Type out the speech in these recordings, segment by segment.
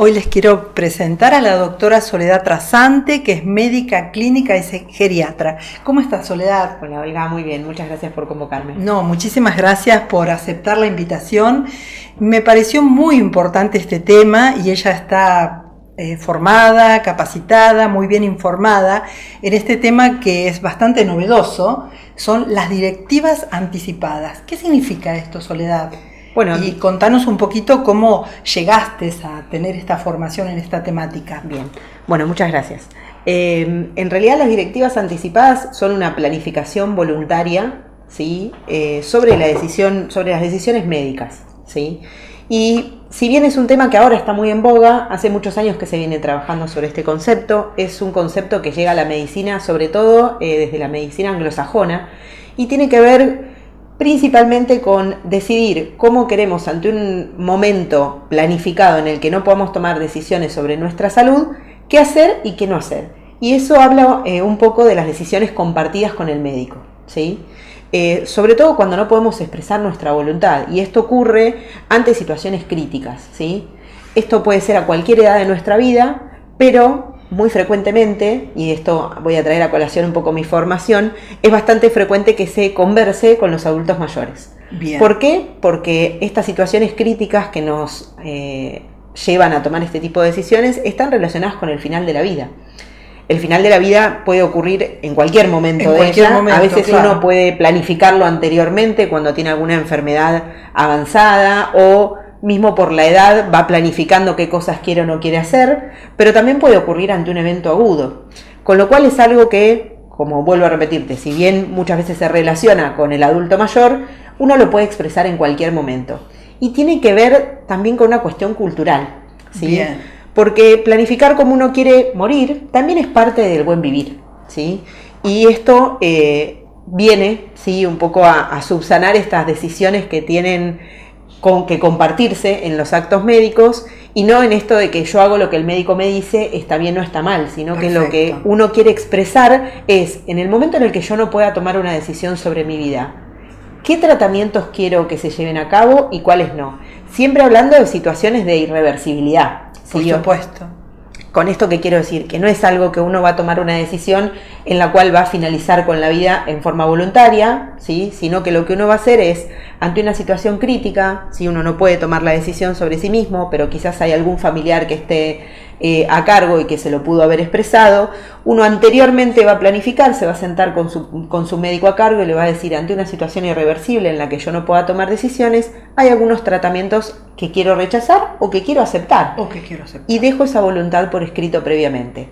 Hoy les quiero presentar a la doctora Soledad Trasante, que es médica clínica y geriatra. ¿Cómo estás, Soledad? Hola, Olga, muy bien. Muchas gracias por convocarme. No, muchísimas gracias por aceptar la invitación. Me pareció muy importante este tema y ella está formada, capacitada, muy bien informada en este tema que es bastante novedoso. Son las directivas anticipadas. ¿Qué significa esto, Soledad? Bueno, y contanos un poquito cómo llegaste a tener esta formación en esta temática. Bien, bueno, muchas gracias. En realidad las directivas anticipadas son una planificación voluntaria, ¿sí? sobre las decisiones médicas, ¿sí? Y si bien es un tema que ahora está muy en boga, hace muchos años que se viene trabajando sobre este concepto. Es un concepto que llega a la medicina, sobre todo desde la medicina anglosajona, y tiene que ver principalmente con decidir cómo queremos, ante un momento planificado en el que no podamos tomar decisiones sobre nuestra salud, qué hacer y qué no hacer. Y eso habla un poco de las decisiones compartidas con el médico, ¿sí? Sobre todo cuando no podemos expresar nuestra voluntad, y esto ocurre ante situaciones críticas, ¿sí? Esto puede ser a cualquier edad de nuestra vida, pero muy frecuentemente, y esto voy a traer a colación un poco mi formación, es bastante frecuente que se converse con los adultos mayores. Bien. ¿Por qué? Porque estas situaciones críticas que nos llevan a tomar este tipo de decisiones están relacionadas con el final de la vida. El final de la vida puede ocurrir en cualquier momento de ella. A veces claro, uno puede planificarlo anteriormente cuando tiene alguna enfermedad avanzada, o mismo por la edad va planificando qué cosas quiere o no quiere hacer, pero también puede ocurrir ante un evento agudo. Con lo cual es algo que, como vuelvo a repetirte, si bien muchas veces se relaciona con el adulto mayor, uno lo puede expresar en cualquier momento. Y tiene que ver también con una cuestión cultural, ¿sí? Bien. Porque planificar cómo uno quiere morir también es parte del buen vivir, ¿sí? Y esto viene, ¿sí?, un poco a subsanar estas decisiones que tienen que compartirse en los actos médicos, y no en esto de que yo hago lo que el médico me dice, está bien o está mal, sino Perfecto. Que lo que uno quiere expresar es, en el momento en el que yo no pueda tomar una decisión sobre mi vida, ¿qué tratamientos quiero que se lleven a cabo y cuáles no? Siempre hablando de situaciones de irreversibilidad. Por supuesto. Con esto, ¿qué quiero decir? Que no es algo que uno va a tomar una decisión en la cual va a finalizar con la vida en forma voluntaria, ¿sí? Sino que lo que uno va a hacer es, ante una situación crítica, si uno no puede tomar la decisión sobre sí mismo, pero quizás hay algún familiar que esté a cargo y que se lo pudo haber expresado, uno anteriormente va a planificar, se va a sentar con su médico a cargo y le va a decir, ante una situación irreversible en la que yo no pueda tomar decisiones, hay algunos tratamientos que quiero rechazar o que quiero aceptar. Y dejo esa voluntad por escrito previamente.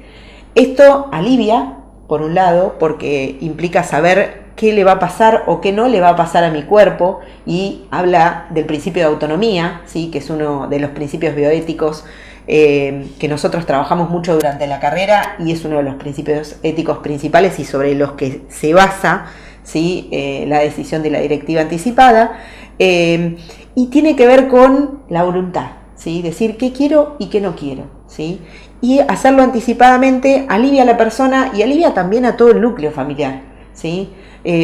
Esto alivia, por un lado, porque implica saber qué le va a pasar o qué no le va a pasar a mi cuerpo, y habla del principio de autonomía, ¿sí?, que es uno de los principios bioéticos que nosotros trabajamos mucho durante la carrera, y es uno de los principios éticos principales y sobre los que se basa, ¿sí?, la decisión de la directiva anticipada, y tiene que ver con la voluntad, ¿sí?, decir qué quiero y qué no quiero, ¿sí?, y hacerlo anticipadamente alivia a la persona y alivia también a todo el núcleo familiar, ¿sí?,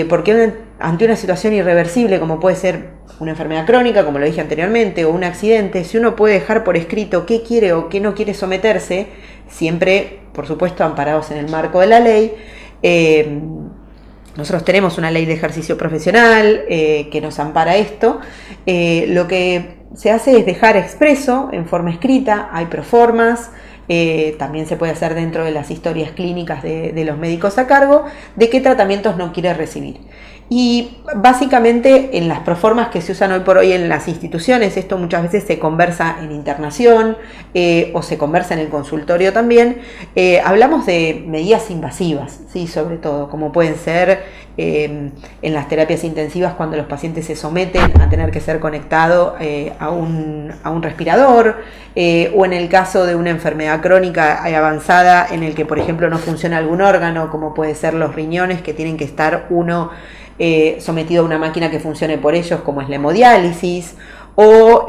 porque ante una situación irreversible como puede ser una enfermedad crónica, como lo dije anteriormente, o un accidente, si uno puede dejar por escrito qué quiere o qué no quiere someterse, siempre, por supuesto, amparados en el marco de la ley. Nosotros tenemos una ley de ejercicio profesional que nos ampara esto. Lo que se hace es dejar expreso en forma escrita, hay proformas. También se puede hacer dentro de las historias clínicas de los médicos a cargo, de qué tratamientos no quiere recibir. Y básicamente en las proformas que se usan hoy por hoy en las instituciones, esto muchas veces se conversa en internación o se conversa en el consultorio también, hablamos de medidas invasivas, ¿sí?, sobre todo, como pueden ser en las terapias intensivas cuando los pacientes se someten a tener que ser conectado a un respirador, o en el caso de una enfermedad crónica avanzada en el que, por ejemplo, no funciona algún órgano, como puede ser los riñones, que tienen que estar uno sometido a una máquina que funcione por ellos, como es la hemodiálisis, o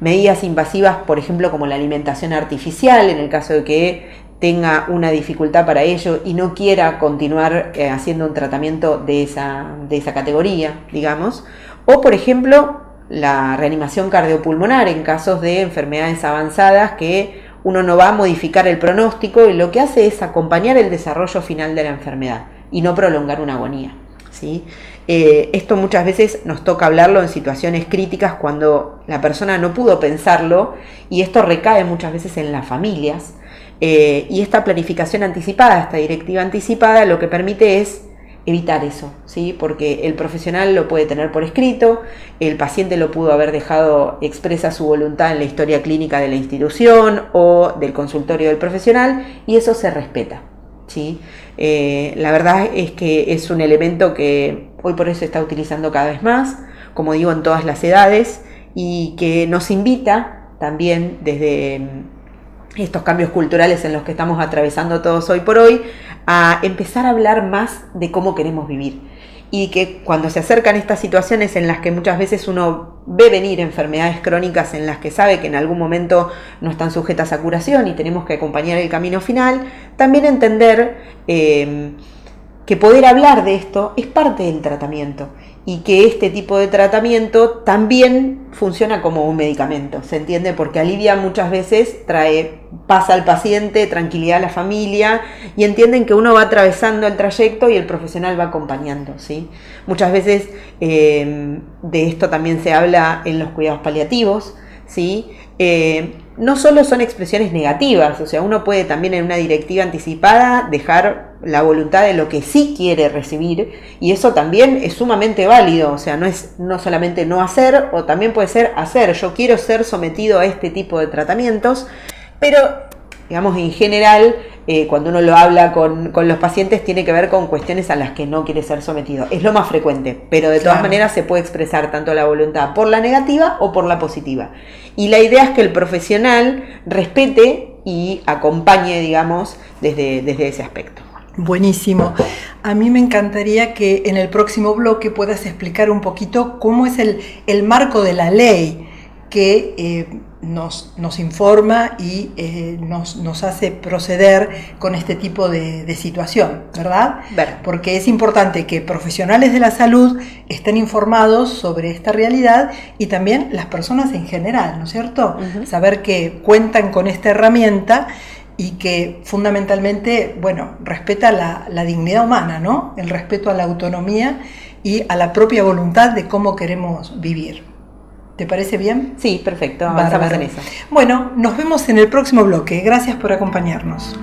medidas invasivas, por ejemplo, como la alimentación artificial, en el caso de que tenga una dificultad para ello y no quiera continuar haciendo un tratamiento de esa categoría, digamos. O, por ejemplo, la reanimación cardiopulmonar en casos de enfermedades avanzadas que uno no va a modificar el pronóstico y lo que hace es acompañar el desarrollo final de la enfermedad y no prolongar una agonía, ¿sí? Esto muchas veces nos toca hablarlo en situaciones críticas cuando la persona no pudo pensarlo, y esto recae muchas veces en las familias, y esta planificación anticipada, esta directiva anticipada, lo que permite es evitar eso, ¿sí? Porque el profesional lo puede tener por escrito, el paciente lo pudo haber dejado expresa su voluntad en la historia clínica de la institución o del consultorio del profesional, y eso se respeta, ¿sí? La verdad es que es un elemento que hoy por hoy se está utilizando cada vez más, como digo, en todas las edades, y que nos invita también desde estos cambios culturales en los que estamos atravesando todos hoy por hoy, a empezar a hablar más de cómo queremos vivir. Y que cuando se acercan estas situaciones en las que muchas veces uno ve venir enfermedades crónicas en las que sabe que en algún momento no están sujetas a curación y tenemos que acompañar el camino final, también entender que poder hablar de esto es parte del tratamiento y que este tipo de tratamiento también funciona como un medicamento, ¿se entiende? Porque alivia muchas veces, trae paz al paciente, tranquilidad a la familia, y entienden que uno va atravesando el trayecto y el profesional va acompañando, ¿sí? Muchas veces de esto también se habla en los cuidados paliativos, ¿sí? No solo son expresiones negativas, o sea, uno puede también en una directiva anticipada dejar la voluntad de lo que sí quiere recibir, y eso también es sumamente válido, o sea, no es no solamente no hacer, o también puede ser hacer, yo quiero ser sometido a este tipo de tratamientos, pero digamos en general cuando uno lo habla con los pacientes tiene que ver con cuestiones a las que no quiere ser sometido, es lo más frecuente, pero de todas maneras se puede expresar tanto la voluntad por la negativa o por la positiva, y la idea es que el profesional respete y acompañe, digamos, desde ese aspecto. Buenísimo. A mí me encantaría que en el próximo bloque puedas explicar un poquito cómo es el marco de la ley que nos informa y nos hace proceder con este tipo de situación, ¿verdad? Porque es importante que profesionales de la salud estén informados sobre esta realidad y también las personas en general, ¿no es cierto? Saber que cuentan con esta herramienta y que fundamentalmente, bueno, respeta la dignidad humana, ¿no? El respeto a la autonomía y a la propia voluntad de cómo queremos vivir. ¿Te parece bien? Sí, perfecto, avanzamos en eso. Bueno, nos vemos en el próximo bloque. Gracias por acompañarnos.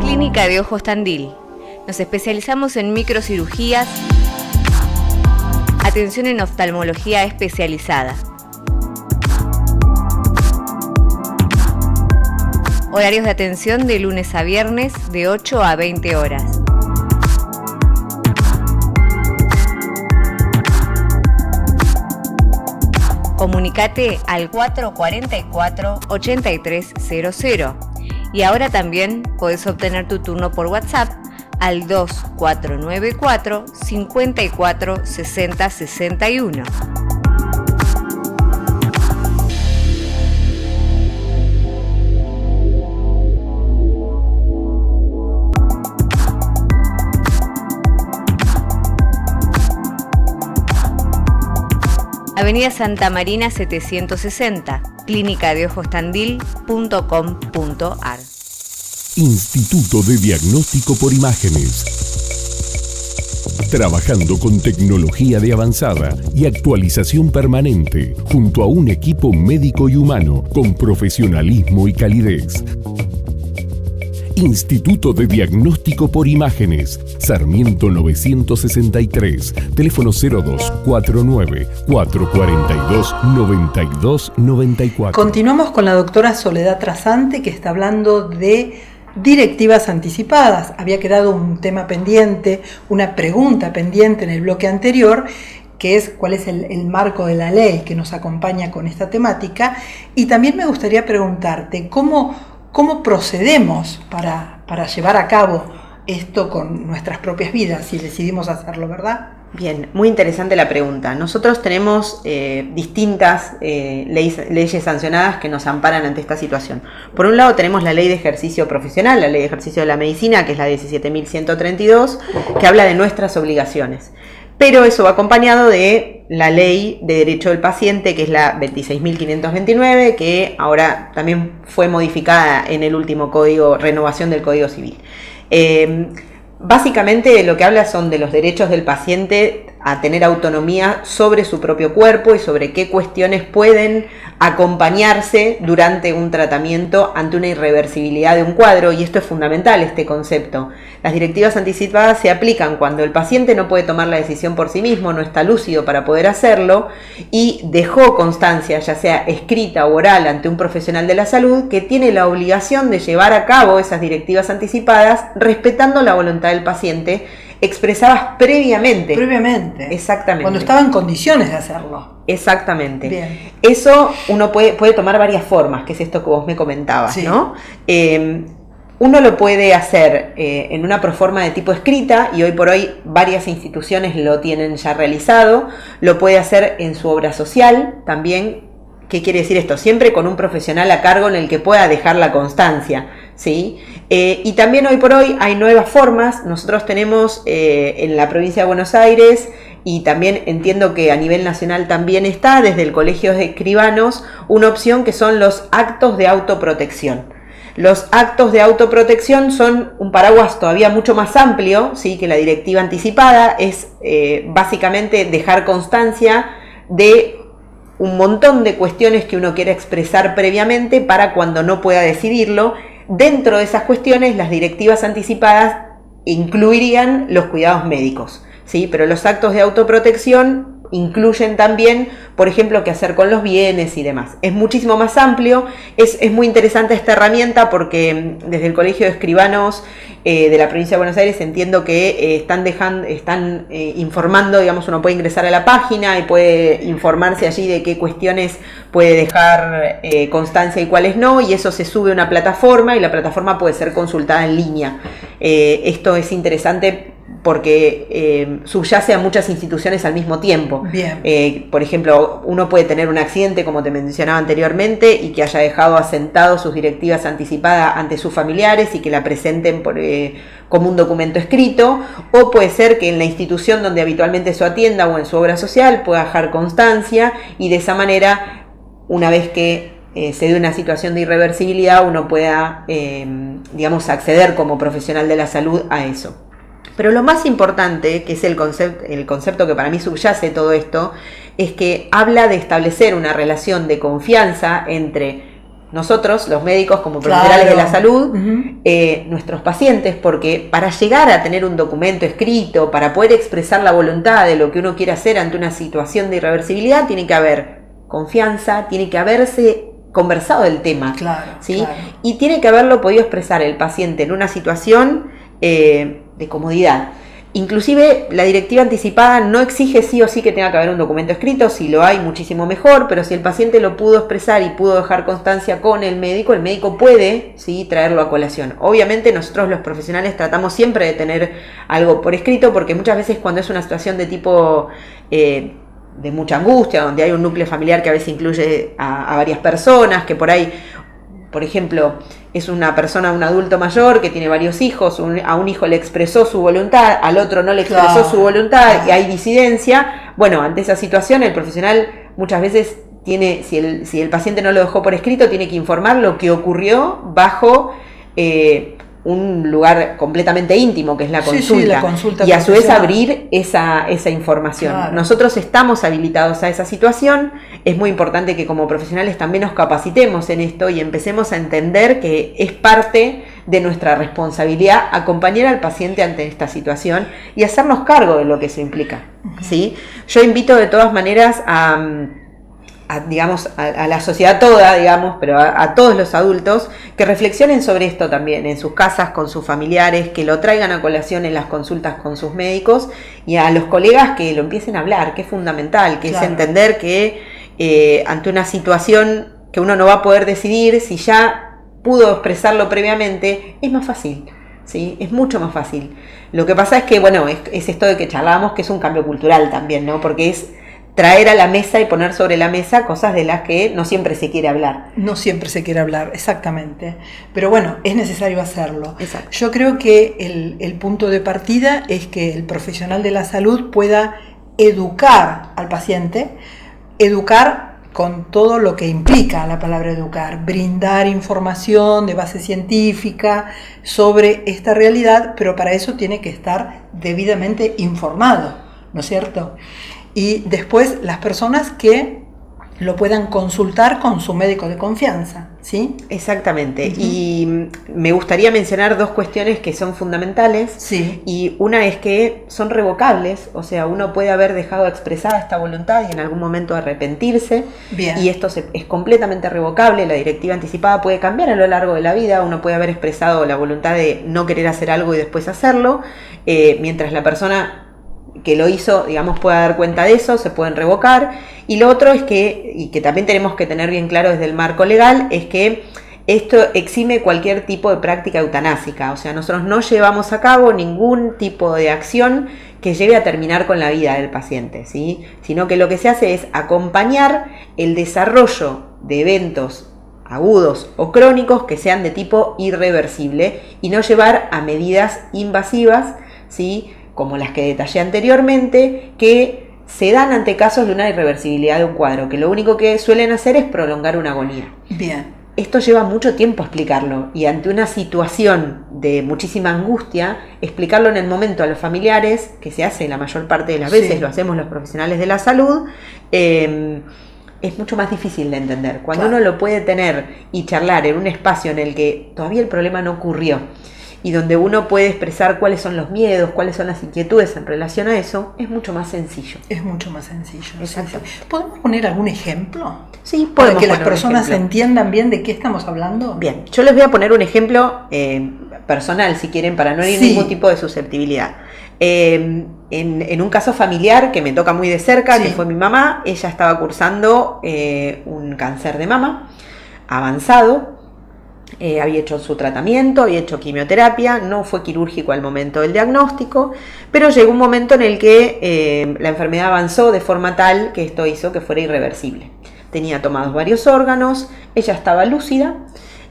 Clínica de Ojos Tandil. Nos especializamos en microcirugías, atención en oftalmología especializada. Horarios de atención de lunes a viernes de 8 a 20 horas. Comunicate al 444-8300 y ahora también podés obtener tu turno por WhatsApp al 2494 54 60 61. Avenida Santa Marina 760, clínicadeojostandil.com.ar. Instituto de Diagnóstico por Imágenes. Trabajando con tecnología de avanzada y actualización permanente, junto a un equipo médico y humano con profesionalismo y calidez. Instituto de Diagnóstico por Imágenes, Sarmiento 963, teléfono 0249 442 9294. Continuamos con la doctora Soledad Trasante, que está hablando de directivas anticipadas. Había quedado un tema pendiente, una pregunta pendiente en el bloque anterior, que es cuál es el marco de la ley que nos acompaña con esta temática. Y también me gustaría preguntarte cómo procedemos para llevar a cabo esto con nuestras propias vidas si decidimos hacerlo, ¿verdad? Bien, muy interesante la pregunta. Nosotros tenemos distintas leyes sancionadas que nos amparan ante esta situación. Por un lado tenemos la Ley de Ejercicio Profesional, la Ley de Ejercicio de la Medicina, que es la 17.132, que habla de nuestras obligaciones. Pero eso va acompañado de la Ley de Derecho del Paciente, que es la 26.529, que ahora también fue modificada en el último renovación del Código Civil. Básicamente lo que habla son de los derechos del paciente a tener autonomía sobre su propio cuerpo y sobre qué cuestiones pueden acompañarse durante un tratamiento ante una irreversibilidad de un cuadro, y esto es fundamental, este concepto. Las directivas anticipadas se aplican cuando el paciente no puede tomar la decisión por sí mismo, no está lúcido para poder hacerlo y dejó constancia, ya sea escrita o oral, ante un profesional de la salud que tiene la obligación de llevar a cabo esas directivas anticipadas respetando la voluntad del paciente expresadas previamente. Previamente. Exactamente. Cuando estaba en condiciones de hacerlo. Exactamente. Bien. Eso uno puede tomar varias formas, que es esto que vos me comentabas, sí. ¿no? Uno lo puede hacer en una proforma de tipo escrita, y hoy por hoy varias instituciones lo tienen ya realizado. Lo puede hacer en su obra social también. ¿Qué quiere decir esto? Siempre con un profesional a cargo en el que pueda dejar la constancia, ¿sí? Y también hoy por hoy hay nuevas formas. Nosotros tenemos en la provincia de Buenos Aires, y también entiendo que a nivel nacional también está, desde el Colegio de Escribanos, una opción que son los actos de autoprotección. Los actos de autoprotección son un paraguas todavía mucho más amplio, ¿sí? Que la directiva anticipada. Es básicamente dejar constancia de un montón de cuestiones que uno quiere expresar previamente para cuando no pueda decidirlo. Dentro de esas cuestiones, las directivas anticipadas incluirían los cuidados médicos, ¿sí? Pero los actos de autoprotección incluyen también, por ejemplo, qué hacer con los bienes y demás. Es muchísimo más amplio, es muy interesante esta herramienta, porque desde el Colegio de Escribanos de la provincia de Buenos Aires entiendo que están informando, digamos, uno puede ingresar a la página y puede informarse allí de qué cuestiones puede dejar constancia y cuáles no, y eso se sube a una plataforma y la plataforma puede ser consultada en línea. Esto es interesante porque subyace a muchas instituciones al mismo tiempo. Bien. Por ejemplo, uno puede tener un accidente, como te mencionaba anteriormente, y que haya dejado asentado sus directivas anticipadas ante sus familiares y que la presenten como un documento escrito, o puede ser que en la institución donde habitualmente se atienda o en su obra social pueda dejar constancia, y de esa manera, una vez que se dé una situación de irreversibilidad, uno pueda, digamos, acceder como profesional de la salud a eso. Pero lo más importante, que es el concepto que para mí subyace todo esto, es que habla de establecer una relación de confianza entre nosotros, los médicos, como profesionales de la salud, nuestros pacientes, porque para llegar a tener un documento escrito, para poder expresar la voluntad de lo que uno quiere hacer ante una situación de irreversibilidad, tiene que haber confianza, tiene que haberse conversado del tema, ¿sí? Claro. Y tiene que haberlo podido expresar el paciente en una situación de comodidad. Inclusive la directiva anticipada no exige sí o sí que tenga que haber un documento escrito. Si lo hay, muchísimo mejor, pero si el paciente lo pudo expresar y pudo dejar constancia con el médico puede, ¿sí?, traerlo a colación. Obviamente nosotros los profesionales tratamos siempre de tener algo por escrito, porque muchas veces cuando es una situación de tipo de mucha angustia, donde hay un núcleo familiar que a veces incluye a varias personas, que por ahí, por ejemplo, es una persona, un adulto mayor que tiene varios hijos, a un hijo le expresó su voluntad, al otro no le expresó su voluntad, y hay disidencia. Bueno, ante esa situación el profesional muchas veces tiene, si el paciente no lo dejó por escrito, tiene que informar lo que ocurrió bajo un lugar completamente íntimo, que es la consulta, sí, la consulta, y a su vez abrir esa información. Claro. Nosotros estamos habilitados a esa situación. Es muy importante que como profesionales también nos capacitemos en esto y empecemos a entender que es parte de nuestra responsabilidad acompañar al paciente ante esta situación y hacernos cargo de lo que eso implica, ¿sí? Yo invito de todas maneras a la sociedad toda, digamos, pero a todos los adultos, que reflexionen sobre esto también en sus casas, con sus familiares, que lo traigan a colación en las consultas con sus médicos, y a los colegas que lo empiecen a hablar, que es fundamental, que es entender que ante una situación que uno no va a poder decidir, si ya pudo expresarlo previamente, es más fácil. ¿sí? Es mucho más fácil. Lo que pasa es que, bueno, es esto de que charlábamos, que es un cambio cultural también, ¿no? Porque es traer a la mesa y poner sobre la mesa cosas de las que no siempre se quiere hablar. No siempre se quiere hablar, exactamente. Pero bueno, es necesario hacerlo. Exacto. Yo creo que el punto de partida es que el profesional de la salud pueda educar al paciente, educar con todo lo que implica la palabra educar, brindar información de base científica sobre esta realidad, pero para eso tiene que estar debidamente informado, ¿no es cierto? Y después las personas que lo puedan consultar con su médico de confianza, ¿sí? Exactamente. Uh-huh. Y me gustaría mencionar dos cuestiones que son fundamentales. Sí. Y una es que son revocables, o sea, uno puede haber dejado expresada esta voluntad y en algún momento arrepentirse. Bien. Y esto es completamente revocable. La directiva anticipada puede cambiar a lo largo de la vida. Uno puede haber expresado la voluntad de no querer hacer algo y después hacerlo, mientras la persona que lo hizo, digamos, pueda dar cuenta de eso, se pueden revocar. Y lo otro es que, y que también tenemos que tener bien claro desde el marco legal, es que esto exime cualquier tipo de práctica eutanásica. O sea, nosotros no llevamos a cabo ningún tipo de acción que lleve a terminar con la vida del paciente, ¿sí? Sino que lo que se hace es acompañar el desarrollo de eventos agudos o crónicos que sean de tipo irreversible y no llevar a medidas invasivas, ¿sí?, como las que detallé anteriormente, que se dan ante casos de una irreversibilidad de un cuadro, que lo único que suelen hacer es prolongar una agonía. Bien. Esto lleva mucho tiempo explicarlo, y ante una situación de muchísima angustia, explicarlo en el momento a los familiares, que se hace la mayor parte de las veces, lo hacemos los profesionales de la salud, es mucho más difícil de entender. Cuando uno lo puede tener y charlar en un espacio en el que todavía el problema no ocurrió, y donde uno puede expresar cuáles son los miedos, cuáles son las inquietudes en relación a eso, es mucho más sencillo. Es mucho más sencillo. Exacto. ¿Podemos poner algún ejemplo? Sí, podemos. Para que las personas entiendan bien de qué estamos hablando. Bien, yo les voy a poner un ejemplo personal, si quieren, para no herir ningún tipo de susceptibilidad. En un caso familiar que me toca muy de cerca, que fue mi mamá, ella estaba cursando un cáncer de mama avanzado. Había hecho su tratamiento, había hecho quimioterapia, no fue quirúrgico al momento del diagnóstico, pero llegó un momento en el que la enfermedad avanzó de forma tal que esto hizo que fuera irreversible. Tenía tomados varios órganos, ella estaba lúcida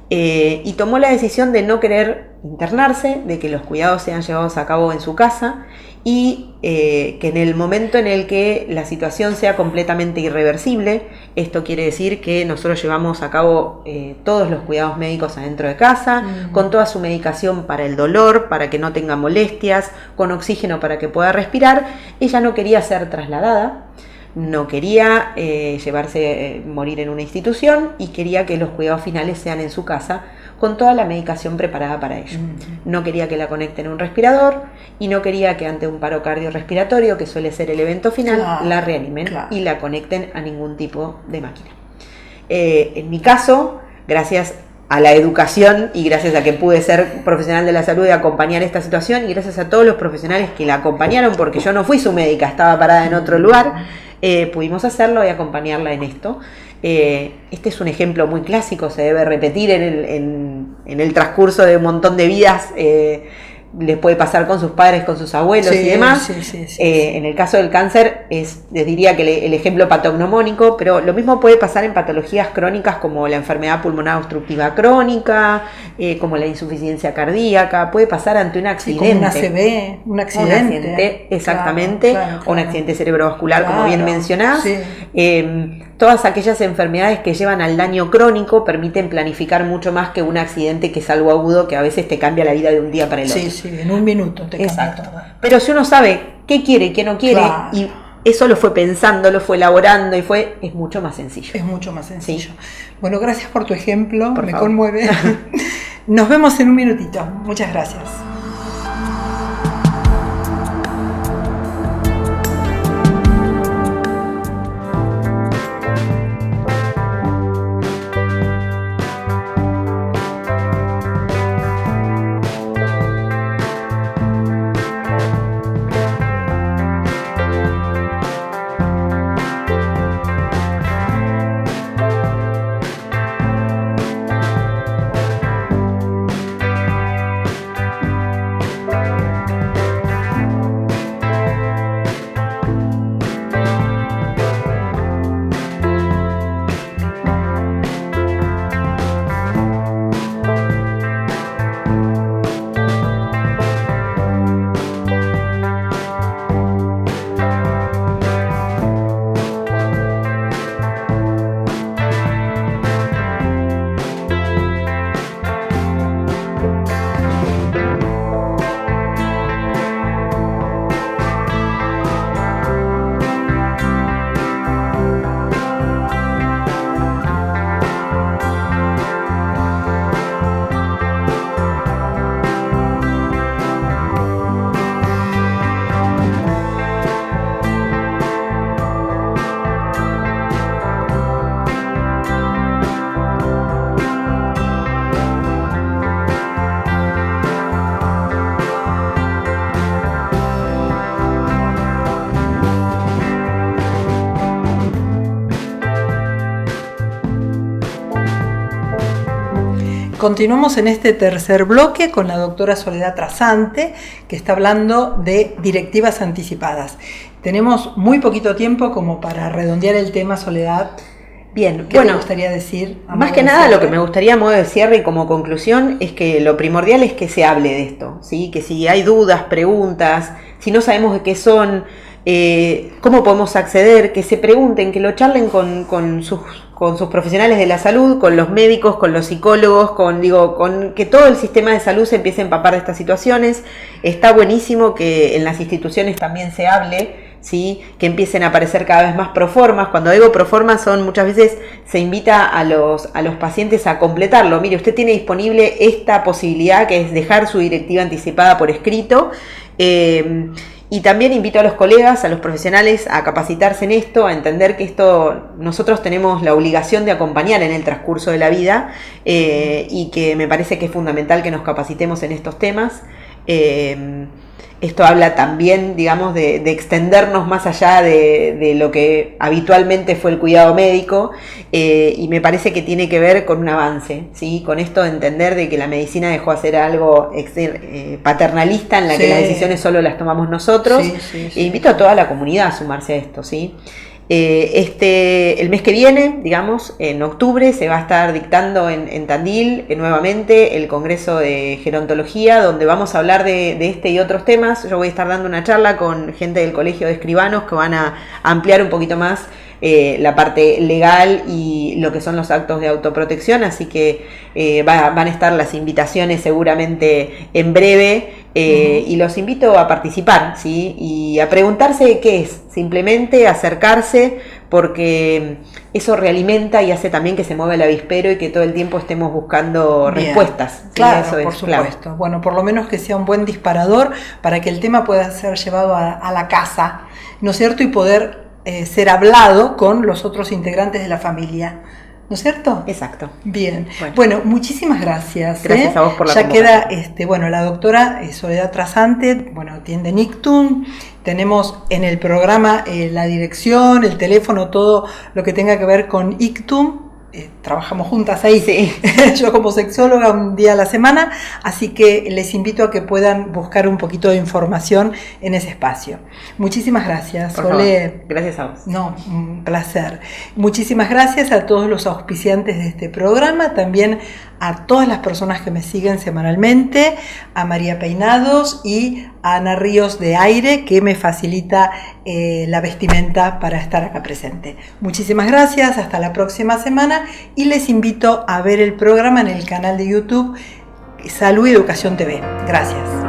y tomó la decisión de no querer internarse, de que los cuidados sean llevados a cabo en su casa y que en el momento en el que la situación sea completamente irreversible, esto quiere decir que nosotros llevamos a cabo todos los cuidados médicos adentro de casa, con toda su medicación para el dolor, para que no tenga molestias, con oxígeno para que pueda respirar. Ella no quería ser trasladada, no quería morir en una institución y quería que los cuidados finales sean en su casa, con toda la medicación preparada para ello. No quería que la conecten a un respirador y no quería que ante un paro cardiorrespiratorio, que suele ser el evento final, la reanimen y la conecten a ningún tipo de máquina. En mi caso, gracias a la educación y gracias a que pude ser profesional de la salud y acompañar esta situación, y gracias a todos los profesionales que la acompañaron, porque yo no fui su médica, estaba parada en otro lugar, pudimos hacerlo y acompañarla en esto. Este es un ejemplo muy clásico, se debe repetir en el transcurso de un montón de vidas, les puede pasar con sus padres, con sus abuelos y demás. En el caso del cáncer les diría que el ejemplo patognomónico, pero lo mismo puede pasar en patologías crónicas como la enfermedad pulmonar obstructiva crónica, como la insuficiencia cardíaca, puede pasar ante un accidente. Como un ACV, un accidente. Exactamente, claro. O un accidente cerebrovascular, como bien mencionás. Todas aquellas enfermedades que llevan al daño crónico permiten planificar mucho más que un accidente que es algo agudo, que a veces te cambia la vida de un día para el otro. Sí, en un minuto te cambia todo. Pero si uno sabe qué quiere, qué no quiere, y eso lo fue pensando, lo fue elaborando es mucho más sencillo. Es mucho más sencillo. Sí. Bueno, gracias por tu ejemplo, por me favor. Conmueve. Nos vemos en un minutito. Muchas gracias. continuamos en este tercer bloque con la doctora Soledad Trasante, que está hablando de directivas anticipadas. Tenemos muy poquito tiempo como para redondear el tema, Soledad. Bien, ¿Qué te gustaría decir? Más que nada, lo que me gustaría a modo de cierre y como conclusión es que lo primordial es que se hable de esto, ¿sí? Que si hay dudas, preguntas, si no sabemos de qué son, cómo podemos acceder, que se pregunten, que lo charlen con sus profesionales de la salud, con los médicos, con los psicólogos, con que todo el sistema de salud se empiece a empapar de estas situaciones. Está buenísimo que en las instituciones también se hable, ¿sí? Que empiecen a aparecer cada vez más proformas. Cuando digo proformas muchas veces se invita a los pacientes a completarlo. Mire, usted tiene disponible esta posibilidad que es dejar su directiva anticipada por escrito. Y también invito a los colegas, a los profesionales a capacitarse en esto, a entender que esto nosotros tenemos la obligación de acompañar en el transcurso de la vida y que me parece que es fundamental que nos capacitemos en estos temas. Esto habla también, digamos, de extendernos más allá de lo que habitualmente fue el cuidado médico y me parece que tiene que ver con un avance, ¿sí? Con esto de entender de que la medicina dejó de ser algo paternalista en la que las decisiones solo las tomamos nosotros. E invito a toda la comunidad a sumarse a esto, ¿sí? El mes que viene, digamos, en octubre, se va a estar dictando en Tandil nuevamente el Congreso de Gerontología, donde vamos a hablar de este y otros temas. Yo voy a estar dando una charla con gente del Colegio de Escribanos que van a ampliar un poquito más la parte legal y lo que son los actos de autoprotección, así que van a estar las invitaciones seguramente en breve. Y los invito a participar, ¿sí? Y a preguntarse qué es, simplemente acercarse, porque eso realimenta y hace también que se mueva el avispero y que todo el tiempo estemos buscando respuestas. ¿Sí? Claro, eso por es supuesto. clave. Bueno, por lo menos que sea un buen disparador para que el tema pueda ser llevado a la casa, ¿no es cierto? Y poder ser hablado con los otros integrantes de la familia. ¿No es cierto? Exacto. Bien. Bueno, muchísimas gracias. Gracias a vos por la Ya queda, la doctora Soledad Trasante, atiende en ICTUM. Tenemos en el programa la dirección, el teléfono, todo lo que tenga que ver con ICTUM. Trabajamos juntas ahí, sí. Yo como sexóloga un día a la semana, así que les invito a que puedan buscar un poquito de información en ese espacio. Muchísimas gracias, Sole. Gracias a vos. No, un placer. Muchísimas gracias a todos los auspiciantes de este programa, también a todas las personas que me siguen semanalmente, a María Peinados y a Ana Ríos de Aire, que me facilita la vestimenta para estar acá presente. Muchísimas gracias, hasta la próxima semana y les invito a ver el programa en el canal de YouTube Salud y Educación TV. Gracias.